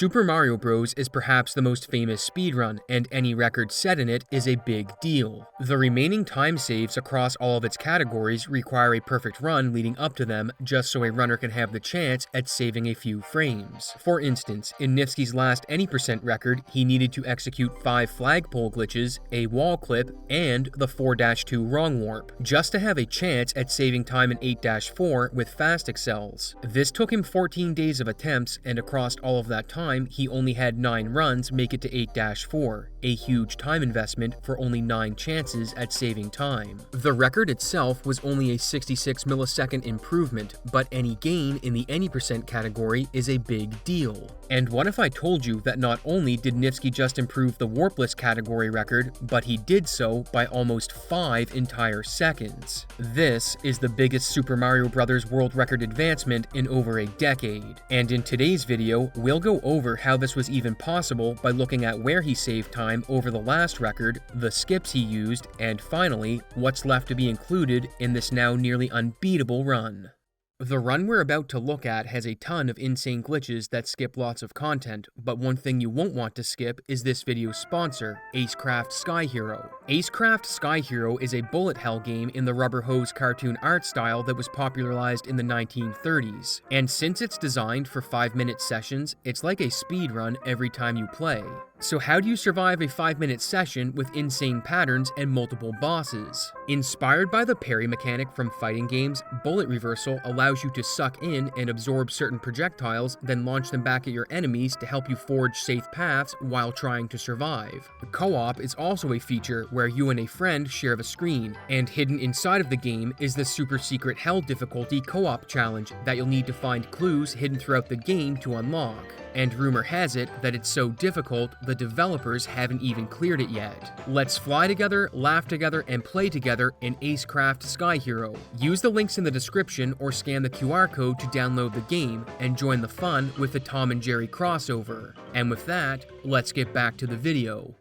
Super Mario Bros. Is perhaps the most famous speedrun, and any record set in it is a big deal. The remaining time saves across all of its categories require a perfect run leading up to them just so a runner can have the chance at saving a few frames. For instance, in Niftski's last any percent record, he needed to execute 5 flagpole glitches, a wall clip, and the 4-2 wrong warp, just to have a chance at saving time in 8-4 with fast accels. This took him 14 days of attempts, and across all of that time, he only had 9 runs make it to 8-4, a huge time investment for only 9 chances at saving time. The record itself was only a 66 millisecond improvement, but any gain in the any percent category is a big deal. And what if I told you that not only did Niftski just improve the warpless category record, but he did so by almost 5 entire seconds? This is the biggest Super Mario Bros. World record advancement in over a decade. And in today's video, we'll go over how this was even possible by looking at where he saved time over the last record, the skips he used, and finally, what's left to be included in this now nearly unbeatable run. The run we're about to look at has a ton of insane glitches that skip lots of content, but one thing you won't want to skip is this video's sponsor, AceCraft Sky Hero. AceCraft Sky Hero is a bullet hell game in the rubber hose cartoon art style that was popularized in the 1930s, and since it's designed for 5-minute sessions, it's like a speed run every time you play. So how do you survive a 5-minute session with insane patterns and multiple bosses? Inspired by the parry mechanic from fighting games, bullet reversal allows you to suck in and absorb certain projectiles, then launch them back at your enemies to help you forge safe paths while trying to survive. Co-op is also a feature where you and a friend share the screen, and hidden inside of the game is the super secret hell difficulty co-op challenge that you'll need to find clues hidden throughout the game to unlock. And rumor has it that it's so difficult, the developers haven't even cleared it yet. Let's fly together, laugh together, and play together in AceCraft Sky Hero. Use the links in the description or scan the QR code to download the game and join the fun with the Tom and Jerry crossover. And with that, let's get back to the video.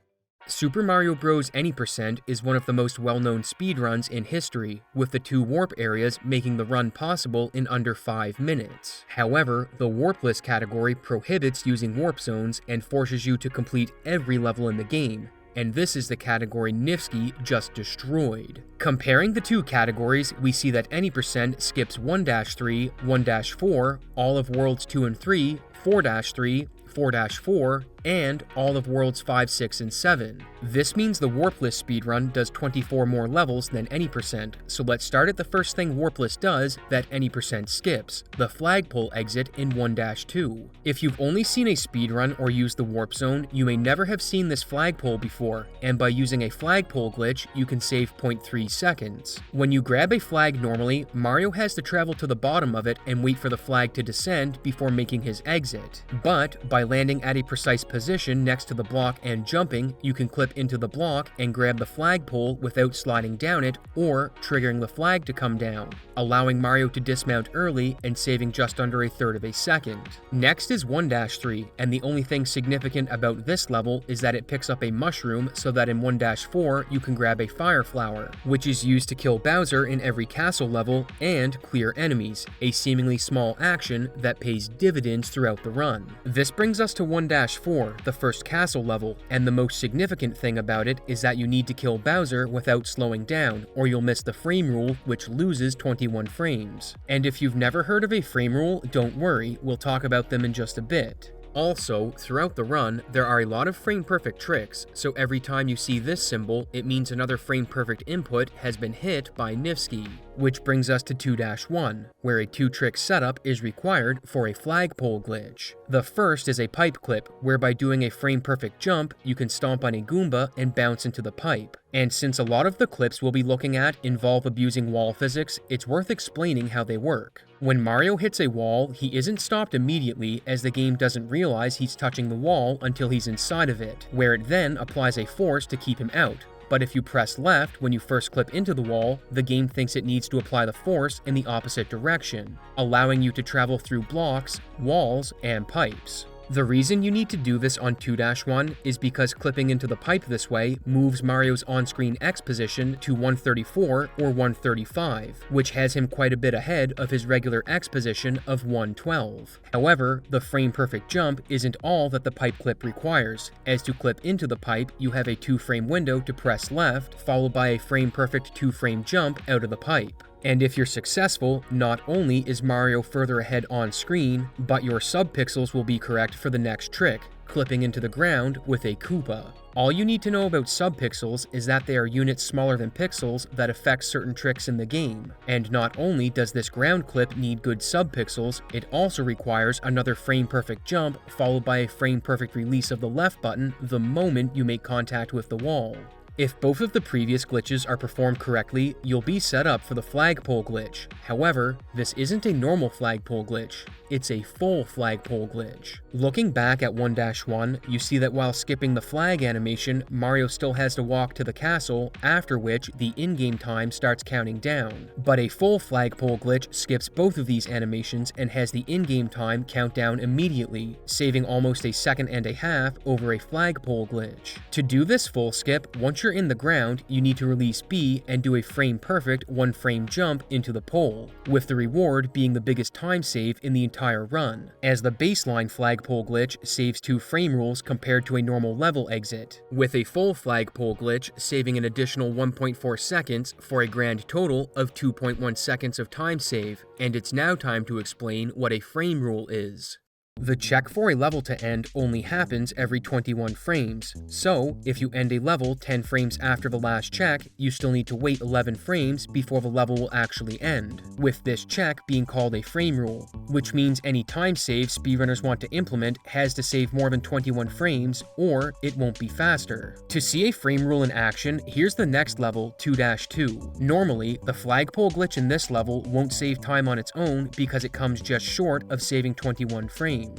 Super Mario Bros. Any percent is one of the most well-known speedruns in history, with the 2 warp areas making the run possible in under 5 minutes. However, the warpless category prohibits using warp zones and forces you to complete every level in the game, and this is the category Niftski just destroyed. Comparing the 2 categories, we see that any percent skips 1-3, 1-4, all of Worlds 2 and 3, 4-3, 4-4, and all of Worlds 5, 6, and 7. This means the warpless speedrun does 24 more levels than any percent, so let's start at the first thing warpless does that any percent skips, the flagpole exit in 1-2. If you've only seen a speedrun or used the warp zone, you may never have seen this flagpole before, and by using a flagpole glitch, you can save 0.3 seconds. When you grab a flag normally, Mario has to travel to the bottom of it and wait for the flag to descend before making his exit. But by landing at a precise position next to the block and jumping, you can clip into the block and grab the flagpole without sliding down it or triggering the flag to come down, allowing Mario to dismount early and saving just under 1/3 of a second. Next is 1-3, and the only thing significant about this level is that it picks up a mushroom so that in 1-4 you can grab a fire flower, which is used to kill Bowser in every castle level and clear enemies, a seemingly small action that pays dividends throughout the run. This brings us to 1-4, the first castle level, and the most significant thing about it is that you need to kill Bowser without slowing down, or you'll miss the frame rule, which loses 21 frames. And if you've never heard of a frame rule, don't worry, we'll talk about them in just a bit. Also, throughout the run, there are a lot of frame-perfect tricks, so every time you see this symbol, it means another frame-perfect input has been hit by Niftski. Which brings us to 2-1, where a 2-trick setup is required for a flagpole glitch. The first is a pipe clip, where by doing a frame-perfect jump, you can stomp on a Goomba and bounce into the pipe. And since a lot of the clips we'll be looking at involve abusing wall physics, it's worth explaining how they work. When Mario hits a wall, he isn't stopped immediately as the game doesn't realize he's touching the wall until he's inside of it, where it then applies a force to keep him out. But if you press left when you first clip into the wall, the game thinks it needs to apply the force in the opposite direction, allowing you to travel through blocks, walls, and pipes. The reason you need to do this on 2-1 is because clipping into the pipe this way moves Mario's on-screen X position to 134 or 135, which has him quite a bit ahead of his regular X position of 112. However, the frame-perfect jump isn't all that the pipe clip requires, as to clip into the pipe you have a 2-frame window to press left, followed by a frame-perfect 2-frame jump out of the pipe. And if you're successful, not only is Mario further ahead on screen, but your subpixels will be correct for the next trick, clipping into the ground with a Koopa. All you need to know about subpixels is that they are units smaller than pixels that affect certain tricks in the game. And not only does this ground clip need good subpixels, it also requires another frame-perfect jump followed by a frame-perfect release of the left button the moment you make contact with the wall. If both of the previous glitches are performed correctly, you'll be set up for the flagpole glitch. However, this isn't a normal flagpole glitch, it's a full flagpole glitch. Looking back at 1-1, you see that while skipping the flag animation, Mario still has to walk to the castle, after which the in-game time starts counting down. But a full flagpole glitch skips both of these animations and has the in-game time count down immediately, saving almost a second and a half over a flagpole glitch. To do this full skip, once you're in the ground, you need to release B and do a frame-perfect 1-frame jump into the pole, with the reward being the biggest time save in the entire run, as the baseline flagpole glitch saves 2 frame rules compared to a normal level exit, with a full flagpole glitch saving an additional 1.4 seconds for a grand total of 2.1 seconds of time save. And it's now time to explain what a frame rule is. The check for a level to end only happens every 21 frames, so if you end a level 10 frames after the last check, you still need to wait 11 frames before the level will actually end, with this check being called a frame rule, which means any time save speedrunners want to implement has to save more than 21 frames or it won't be faster. To see a frame rule in action, here's the next level, 2-2. Normally, the flagpole glitch in this level won't save time on its own because it comes just short of saving 21 frames.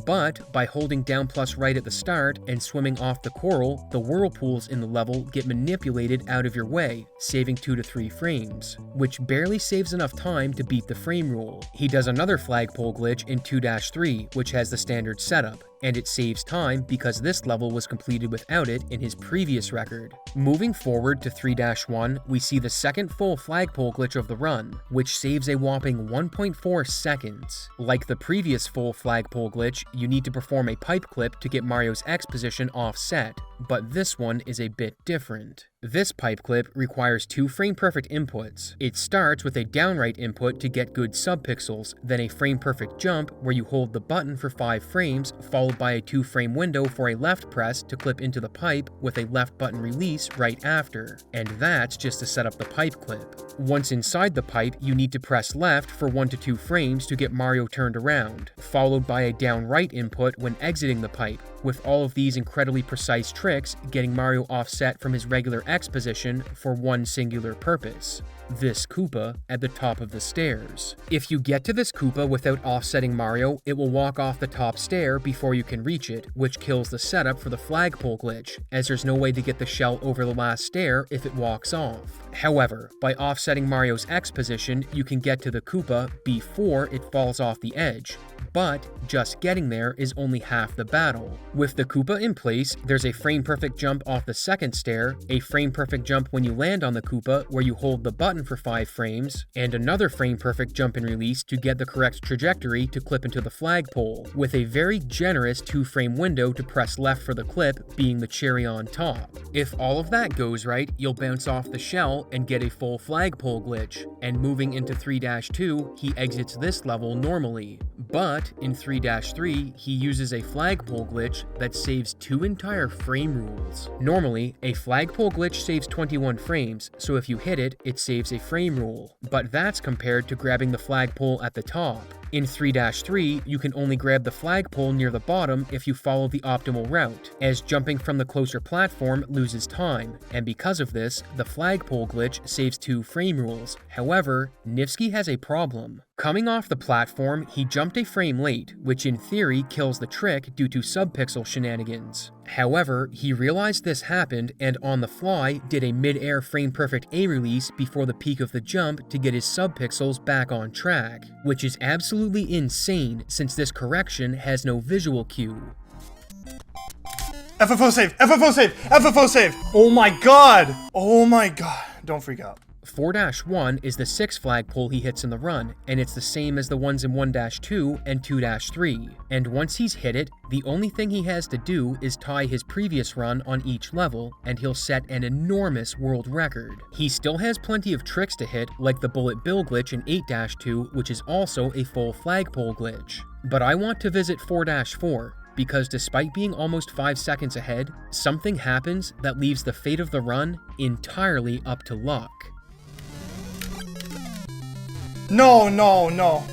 But by holding down plus right at the start and swimming off the coral, the whirlpools in the level get manipulated out of your way, saving 2 to 3 frames, which barely saves enough time to beat the frame rule. He does another flagpole glitch in 2-3, which has the standard setup, and it saves time because this level was completed without it in his previous record. Moving forward to 3-1, we see the second full flagpole glitch of the run, which saves a whopping 1.4 seconds. Like the previous full flagpole glitch, you need to perform a pipe clip to get Mario's X position offset, but this one is a bit different. This pipe clip requires 2 frame-perfect inputs. It starts with a downright input to get good subpixels, then a frame-perfect jump where you hold the button for 5 frames, followed by a 2-frame window for a left press to clip into the pipe with a left button release right after. And that's just to set up the pipe clip. Once inside the pipe, you need to press left for 1 to 2 frames to get Mario turned around, followed by a down right input when exiting the pipe, with all of these incredibly precise tricks getting Mario offset from his regular X position for one singular purpose: this Koopa at the top of the stairs. If you get to this Koopa without offsetting Mario, it will walk off the top stair before you can reach it, which kills the setup for the flagpole glitch, as there's no way to get the shell over the last stair if it walks off. However, by offsetting Mario's X position, you can get to the Koopa before it falls off the edge, but just getting there is only half the battle. With the Koopa in place, there's a frame-perfect jump off the second stair, a frame-perfect jump when you land on the Koopa where you hold the button for 5 frames, and another frame-perfect jump and release to get the correct trajectory to clip into the flagpole, with a very generous 2-frame window to press left for the clip being the cherry on top. If all of that goes right, you'll bounce off the shell and get a full flagpole glitch, and moving into 3-2, he exits this level normally. But in 3-3, he uses a flagpole glitch that saves 2 entire frame rules. Normally, a flagpole glitch saves 21 frames, so if you hit it, it saves a frame rule. But that's compared to grabbing the flagpole at the top. In 3-3, you can only grab the flagpole near the bottom if you follow the optimal route, as jumping from the closer platform loses time, and because of this, the flagpole glitch saves 2 frame rules. However, Niftski has a problem. Coming off the platform, he jumped a frame late, which in theory kills the trick due to subpixel shenanigans. However, he realized this happened and on the fly did a mid-air frame-perfect A-release before the peak of the jump to get his subpixels back on track, which is absolutely insane since this correction has no visual cue. FFO save! FFO save! FFO save! Oh my god! Oh my god. Don't freak out. 4-1 is the 6th flagpole he hits in the run, and it's the same as the ones in 1-2 and 2-3. And once he's hit it, the only thing he has to do is tie his previous run on each level, and he'll set an enormous world record. He still has plenty of tricks to hit, like the bullet bill glitch in 8-2, which is also a full flagpole glitch. But I want to visit 4-4. Because despite being almost 5 seconds ahead, something happens that leaves the fate of the run entirely up to luck. No, no, no.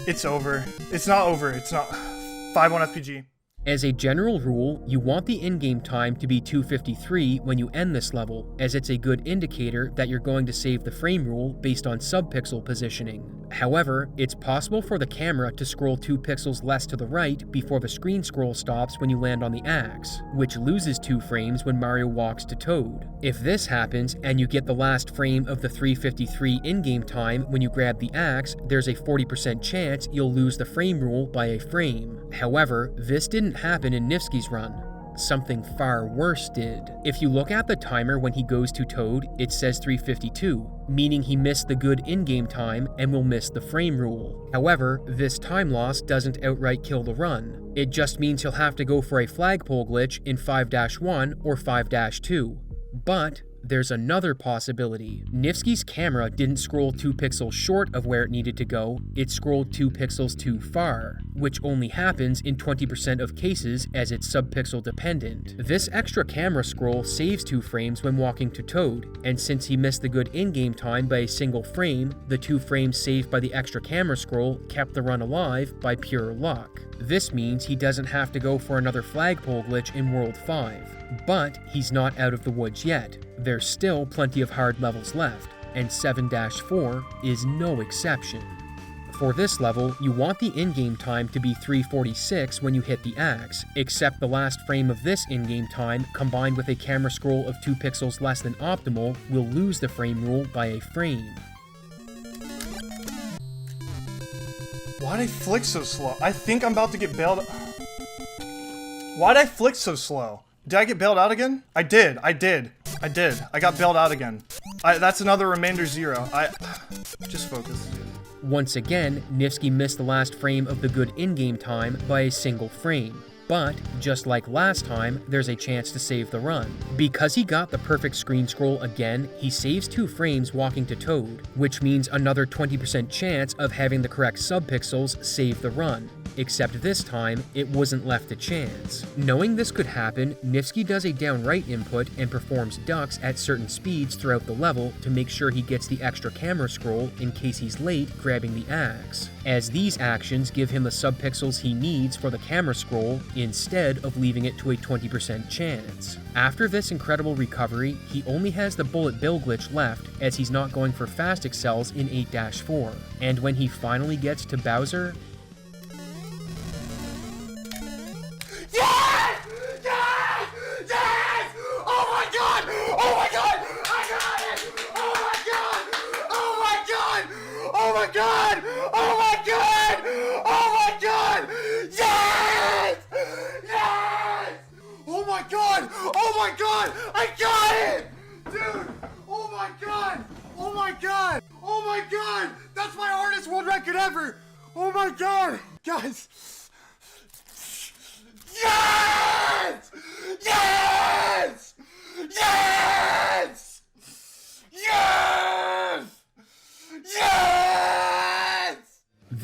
It's over. It's not over. It's not. 5-1 FPG. As a general rule, you want the in-game time to be 2:53 when you end this level, as it's a good indicator that you're going to save the frame rule based on subpixel positioning. However, it's possible for the camera to scroll 2 pixels less to the right before the screen scroll stops when you land on the axe, which loses 2 frames when Mario walks to Toad. If this happens and you get the last frame of the 3:53 in-game time when you grab the axe, there's a 40% chance you'll lose the frame rule by a frame. However, this didn't happen in Niftski's run. Something far worse did. If you look at the timer when he goes to Toad, it says 3:52, meaning he missed the good in-game time and will miss the frame rule. However, this time loss doesn't outright kill the run. It just means he'll have to go for a flagpole glitch in 5-1 or 5-2. But there's another possibility. Niftski's camera didn't scroll 2 pixels short of where it needed to go, it scrolled 2 pixels too far, which only happens in 20% of cases as it's subpixel dependent. This extra camera scroll saves 2 frames when walking to Toad, and since he missed the good in-game time by a single frame, the 2 frames saved by the extra camera scroll kept the run alive by pure luck. This means he doesn't have to go for another flagpole glitch in World 5. But he's not out of the woods yet. There's still plenty of hard levels left, and 7-4 is no exception. For this level, you want the in-game time to be 3:46 when you hit the axe, except the last frame of this in-game time, combined with a camera scroll of 2 pixels less than optimal, will lose the frame rule by a frame. Why'd I flick so slow? I think I'm about to get bailed. Why'd I flick so slow? Did I get bailed out again? I did. I got bailed out again. That's another remainder 0. Just focus. Once again, Niftski missed the last frame of the good in-game time by a single frame. But, just like last time, there's a chance to save the run. Because he got the perfect screen scroll again, he saves 2 frames walking to Toad, which means another 20% chance of having the correct subpixels save the run. Except this time, it wasn't left to chance. Knowing this could happen, Niftski does a downright input and performs ducks at certain speeds throughout the level to make sure he gets the extra camera scroll in case he's late grabbing the axe, as these actions give him the subpixels he needs for the camera scroll instead of leaving it to a 20% chance. After this incredible recovery, he only has the bullet bill glitch left as he's not going for fast accels in 8-4, and when he finally gets to Bowser, I got it! Dude! Oh my god! Oh my god! Oh my god! That's my hardest world record ever! Oh my god! Guys! Yes! Yes! Yes! Yes! Yes!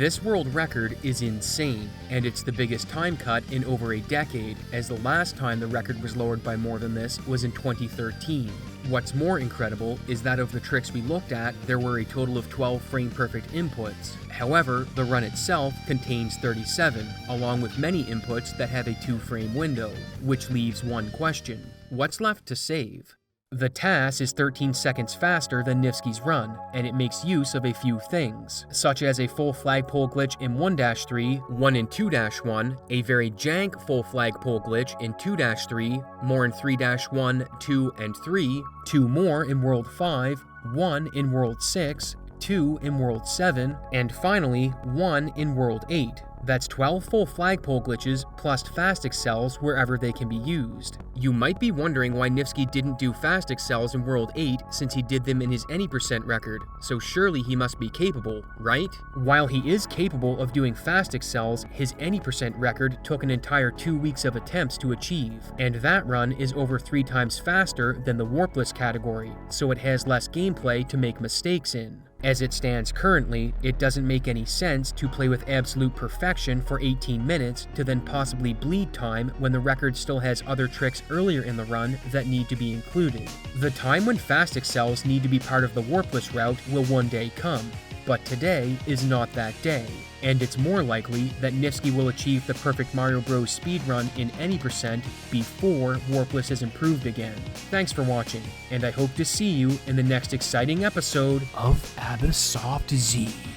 this world record is insane, and it's the biggest time cut in over a decade, as the last time the record was lowered by more than this was in 2013. What's more incredible is that of the tricks we looked at, there were a total of 12 frame-perfect inputs. However, the run itself contains 37, along with many inputs that have a 2-frame window, which leaves one question: what's left to save? The TAS is 13 seconds faster than Niftski's run, and it makes use of a few things, such as a full flagpole glitch in 1-3, 1 in 2-1, a very jank full flagpole glitch in 2-3, more in 3-1, 2, and 3, 2 more in World 5, 1 in World 6, 2 in World 7, and finally 1 in World 8. That's 12 full flagpole glitches plus fast excels wherever they can be used. You might be wondering why Niftski didn't do fast excels in World 8 since he did them in his any percent record, so surely he must be capable, right? While he is capable of doing fast excels, his any percent record took an entire 2 weeks of attempts to achieve, and that run is over 3 times faster than the warpless category, so it has less gameplay to make mistakes in. As it stands currently, it doesn't make any sense to play with absolute perfection for 18 minutes to then possibly bleed time when the record still has other tricks earlier in the run that need to be included. The time when fast excels need to be part of the warpless route will one day come, but today is not that day, and it's more likely that Niftski will achieve the perfect Mario Bros. Speedrun in any percent before warpless is improved again. Thanks for watching, and I hope to see you in the next exciting episode of Abyssoft Z.